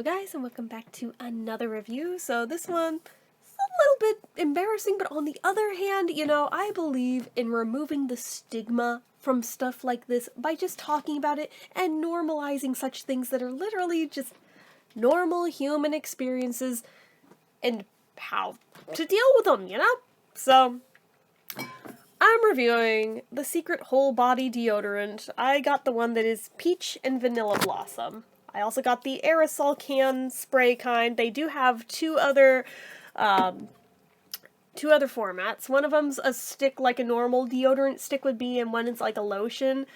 Hello guys, and welcome back to another review. So this one is a little bit embarrassing, but on the other hand, I believe in removing the stigma from stuff like this by just talking about it and normalizing such things that are literally just normal human experiences and how to deal with them, So, I'm reviewing the Secret Whole Body Deodorant. I got the one that is Peach and Vanilla Blossom. I also got the aerosol can spray kind. They do have two other formats. One of them's a stick like a normal deodorant stick would be, and one is like a lotion.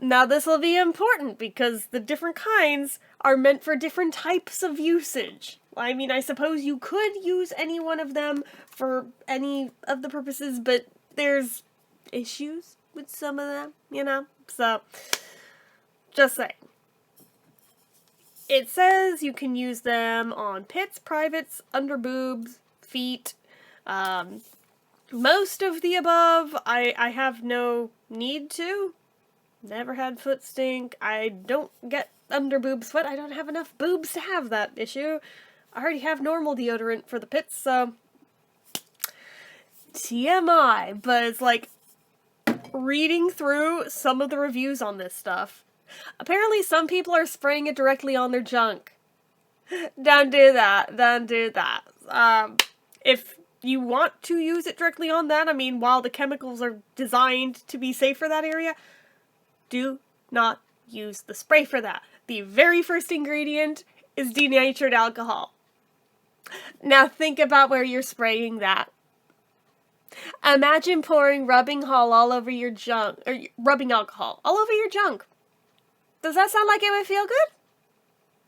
Now this will be important because the different kinds are meant for different types of usage. I mean, I suppose you could use any one of them for any of the purposes, but there's issues with some of them, So, just saying. It says you can use them on pits, privates, under boobs, feet, most of the above. I have no need to. Never had foot stink. I don't get under boob sweat. I don't have enough boobs to have that issue. I already have normal deodorant for the pits, so TMI. But it's like reading through some of the reviews on this stuff. Apparently some people are spraying it directly on their junk. Don't do that. Don't do that. If you want to use it directly on that, I mean, while the chemicals are designed to be safe for that area, do not use the spray for that. The very first ingredient is denatured alcohol. Now think about where you're spraying that. Imagine pouring rubbing alcohol all over your junk. Does that sound like it would feel good?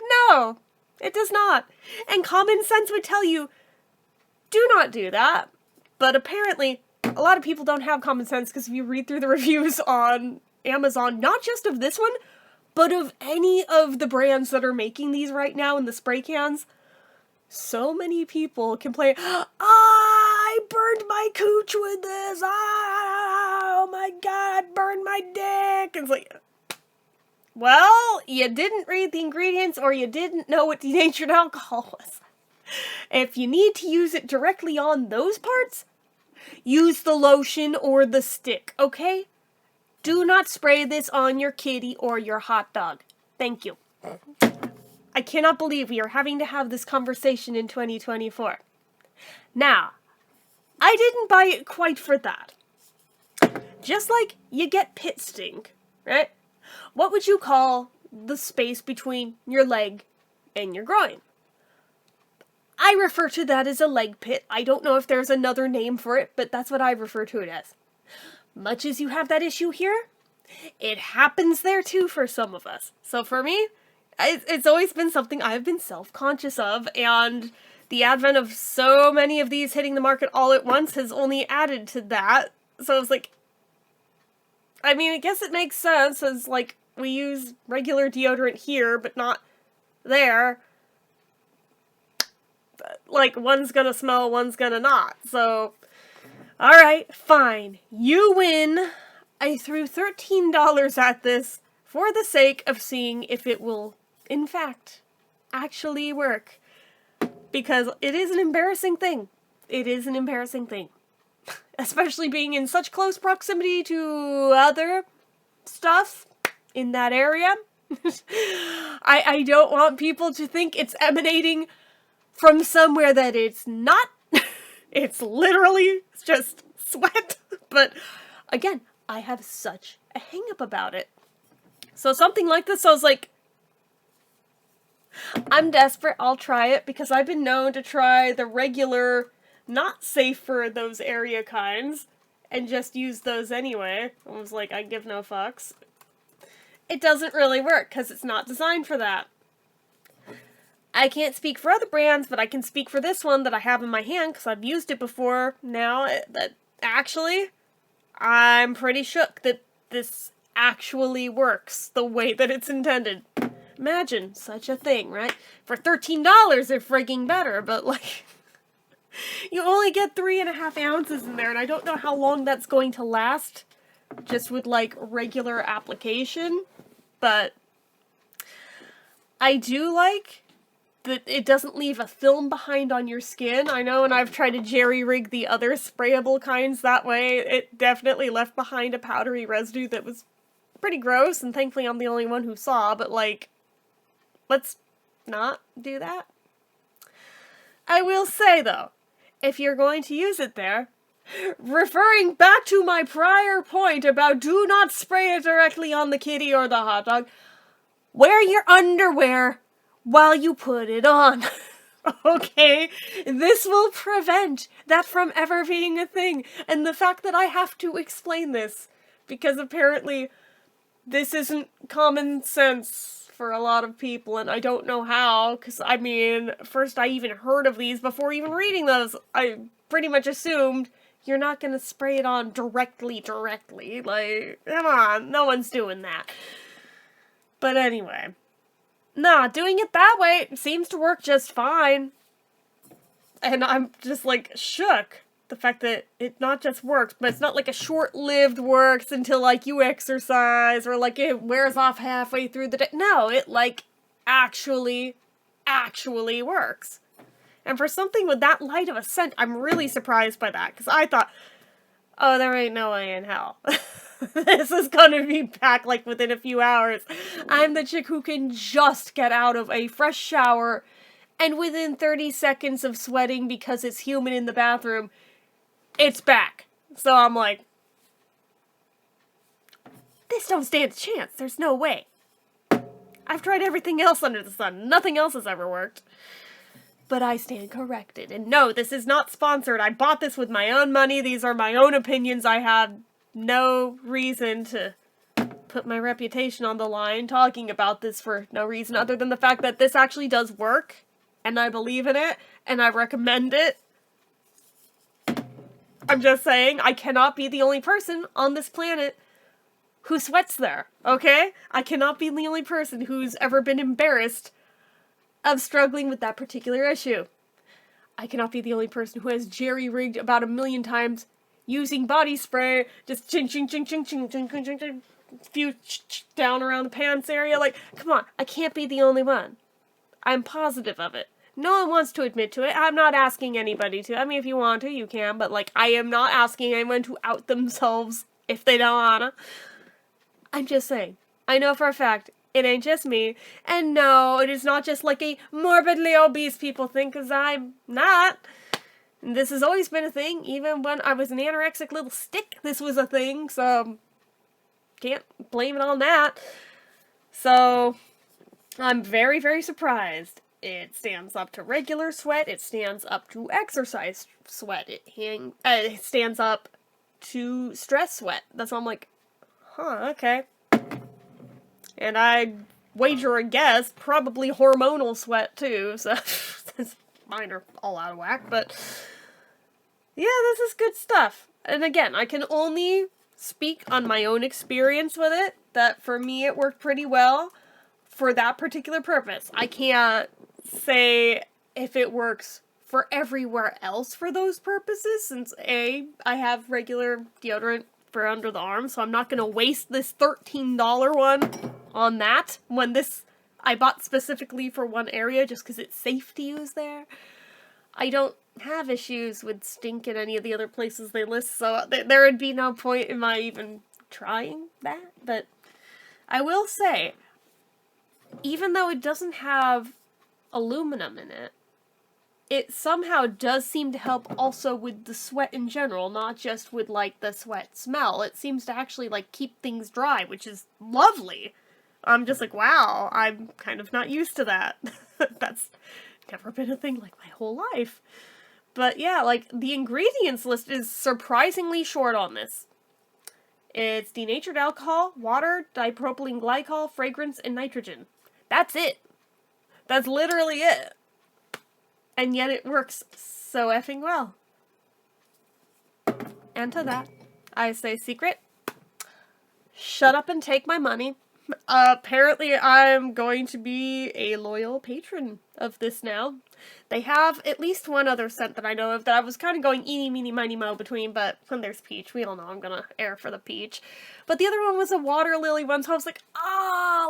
No, it does not. And common sense would tell you, do not do that. But apparently, a lot of people don't have common sense because if you read through the reviews on Amazon, not just of this one, but of any of the brands that are making these right now in the spray cans, so many people complain, I burned my cooch with this, oh my god, I burned my dick. And it's like, well, you didn't read the ingredients or you didn't know what denatured alcohol was. If you need to use it directly on those parts, use the lotion or the stick, okay? Do not spray this on your kitty or your hot dog. Thank you. I cannot believe we are having to have this conversation in 2024. Now, I didn't buy it quite for that. Just like you get pit stink, right? What would you call the space between your leg and your groin? I refer to that as a leg pit. I don't know if there's another name for it, but that's what I refer to it as. Much as you have that issue here, it happens there too for some of us. So for me, it's always been something I've been self-conscious of, and the advent of so many of these hitting the market all at once has only added to that. So it's like, I mean, I guess it makes sense as, like, we use regular deodorant here, but not there. Like, one's gonna smell, one's gonna not. So, alright, fine. You win. I threw $13 at this for the sake of seeing if it will, in fact, actually work. Because it is an embarrassing thing. It is an embarrassing thing. Especially being in such close proximity to other stuff in that area. I don't want people to think it's emanating from somewhere that it's not. It's literally just sweat. But again, I have such a hang-up about it. So something like this, I was like, I'm desperate, I'll try it, because I've been known to try the regular, not safe for those area kinds, and just use those anyway. I was like, I give no fucks. It doesn't really work, because it's not designed for that. I can't speak for other brands, but I can speak for this one that I have in my hand, because I've used it before now, that actually, I'm pretty shook that this actually works the way that it's intended. Imagine such a thing, right? For $13, they're frigging better, but like, you only get 3.5 ounces in there, and I don't know how long that's going to last, just with like regular application, but I do like that it doesn't leave a film behind on your skin. I know, and I've tried to jerry-rig the other sprayable kinds that way. It definitely left behind a powdery residue that was pretty gross, and thankfully I'm the only one who saw, but like, let's not do that. I will say, though, if you're going to use it there, referring back to my prior point about do not spray it directly on the kitty or the hot dog, wear your underwear while you put it on. Okay? This will prevent that from ever being a thing. And the fact that I have to explain this, because apparently this isn't common sense for a lot of people, and I don't know how, because, I mean, first I even heard of these before even reading those. I pretty much assumed you're not gonna spray it on directly. Like, come on, no one's doing that. But anyway, nah, doing it that way seems to work just fine. And I'm just, like, shook. The fact that it not just works, but it's not like a short-lived works until, like, you exercise, or, like, it wears off halfway through the day. No, it, like, actually works. And for something with that light of a scent, I'm really surprised by that, because I thought, oh, there ain't no way in hell. This is gonna be back, like, within a few hours. I'm the chick who can just get out of a fresh shower, and within 30 seconds of sweating because it's humid in the bathroom, it's back. So I'm like, this don't stand a chance. There's no way. I've tried everything else under the sun. Nothing else has ever worked. But I stand corrected. And no, this is not sponsored. I bought this with my own money. These are my own opinions. I have no reason to put my reputation on the line talking about this for no reason other than the fact that this actually does work. And I believe in it. And I recommend it. I'm just saying, I cannot be the only person on this planet who sweats there, okay? I cannot be the only person who's ever been embarrassed of struggling with that particular issue. I cannot be the only person who has jerry-rigged about 1,000,000 times using body spray, just ching ching ching ching ching ching ching ching ching, few down around the pants area. Like, come on, I can't be the only one. I'm positive of it. No one wants to admit to it. I'm not asking anybody to. I mean, if you want to, you can, but, like, I am not asking anyone to out themselves if they don't wanna. I'm just saying. I know for a fact it ain't just me. And no, it is not just like a morbidly obese people thing, because I'm not. This has always been a thing. Even when I was an anorexic little stick, this was a thing, so can't blame it on that. So I'm very, very surprised. It stands up to regular sweat. It stands up to exercise sweat. It stands up to stress sweat. That's why I'm like, huh, okay. And I wager a guess, probably hormonal sweat too, so mine are all out of whack, but yeah, this is good stuff. And again, I can only speak on my own experience with it, that for me it worked pretty well for that particular purpose. I can't say if it works for everywhere else for those purposes, since I have regular deodorant for under the arm, so I'm not going to waste this $13 one on that, when this I bought specifically for one area just because it's safe to use there. I don't have issues with stink in any of the other places they list, so there would be no point in my even trying that. But I will say, even though it doesn't have aluminum in it, it somehow does seem to help also with the sweat in general, not just with, like, the sweat smell. It seems to actually, like, keep things dry, which is lovely. I'm just like, wow, I'm kind of not used to that. That's never been a thing, like, my whole life. But yeah, like, the ingredients list is surprisingly short on this. It's denatured alcohol, water, dipropylene glycol, fragrance, and nitrogen. That's it. That's literally it. And yet it works so effing well. And to that, I say, secret, shut up and take my money. Apparently I'm going to be a loyal patron of this now. They have at least one other scent that I know of that I was kind of going eeny, meeny, miny, mo between, but when there's peach, we all know I'm gonna err for the peach. But the other one was a water lily one, so I was like,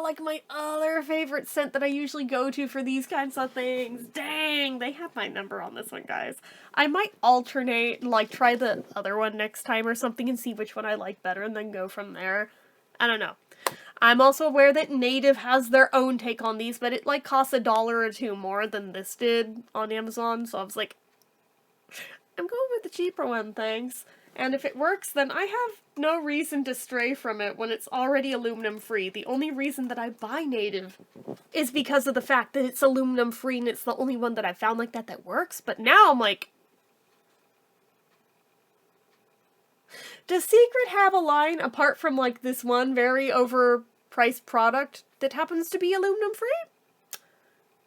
like my other favorite scent that I usually go to for these kinds of things. Dang, they have my number on this one, guys. I might alternate, like, try the other one next time or something and see which one I like better and then go from there. I don't know. I'm also aware that Native has their own take on these, but it, like, costs $1 or $2 more than this did on Amazon, so I was like, I'm going with the cheaper one, thanks. And if it works, then I have no reason to stray from it when it's already aluminum-free. The only reason that I buy Native is because of the fact that it's aluminum-free and it's the only one that I've found like that works, but now I'm like, does Secret have a line apart from, like, this one very overpriced product that happens to be aluminum-free?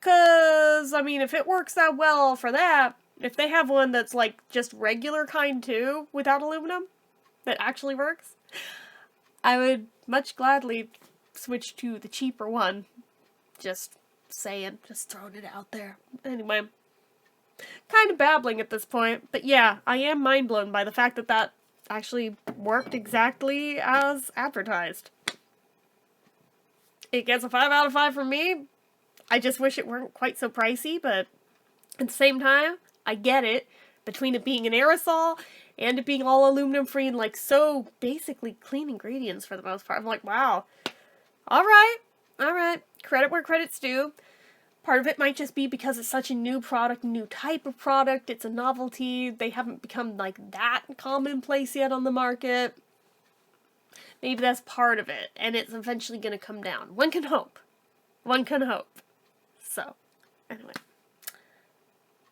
Cause, I mean, if it works out well for that, if they have one that's, like, just regular kind too, without aluminum, that actually works, I would much gladly switch to the cheaper one. Just saying, just throwing it out there. Anyway, kind of babbling at this point, but yeah, I am mind blown by the fact that that actually worked exactly as advertised. It gets a 5 out of 5 from me. I just wish it weren't quite so pricey, but at the same time, I get it. Between it being an aerosol and it being all aluminum free and, like, so basically clean ingredients for the most part. I'm like, wow. Alright. Credit where credit's due. Part of it might just be because it's such a new product, new type of product, it's a novelty, they haven't become, like, that commonplace yet on the market. Maybe that's part of it, and it's eventually gonna come down. One can hope. So, anyway.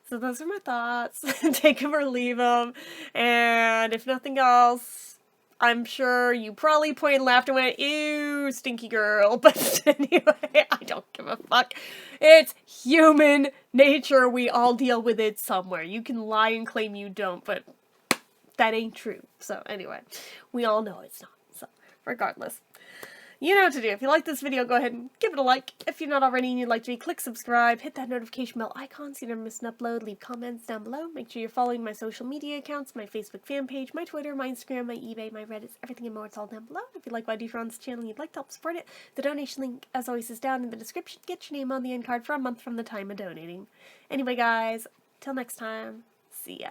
So those are my thoughts. Take them or leave them. And if nothing else, I'm sure you probably pointed and laughed and went, ew, stinky girl. But anyway, I don't give a fuck. It's human nature. We all deal with it somewhere. You can lie and claim you don't, but that ain't true. So anyway, we all know it's not. So regardless, you know what to do. If you like this video, go ahead and give it a like. If you're not already and you'd like to be, click subscribe, hit that notification bell icon so you never miss an upload, leave comments down below. Make sure you're following my social media accounts, my Facebook fan page, my Twitter, my Instagram, my eBay, my Reddit, everything and more, it's all down below. If you like what I do for on this channel and you'd like to help support it, the donation link, as always, is down in the description. Get your name on the end card for a month from the time of donating. Anyway, guys, till next time, see ya.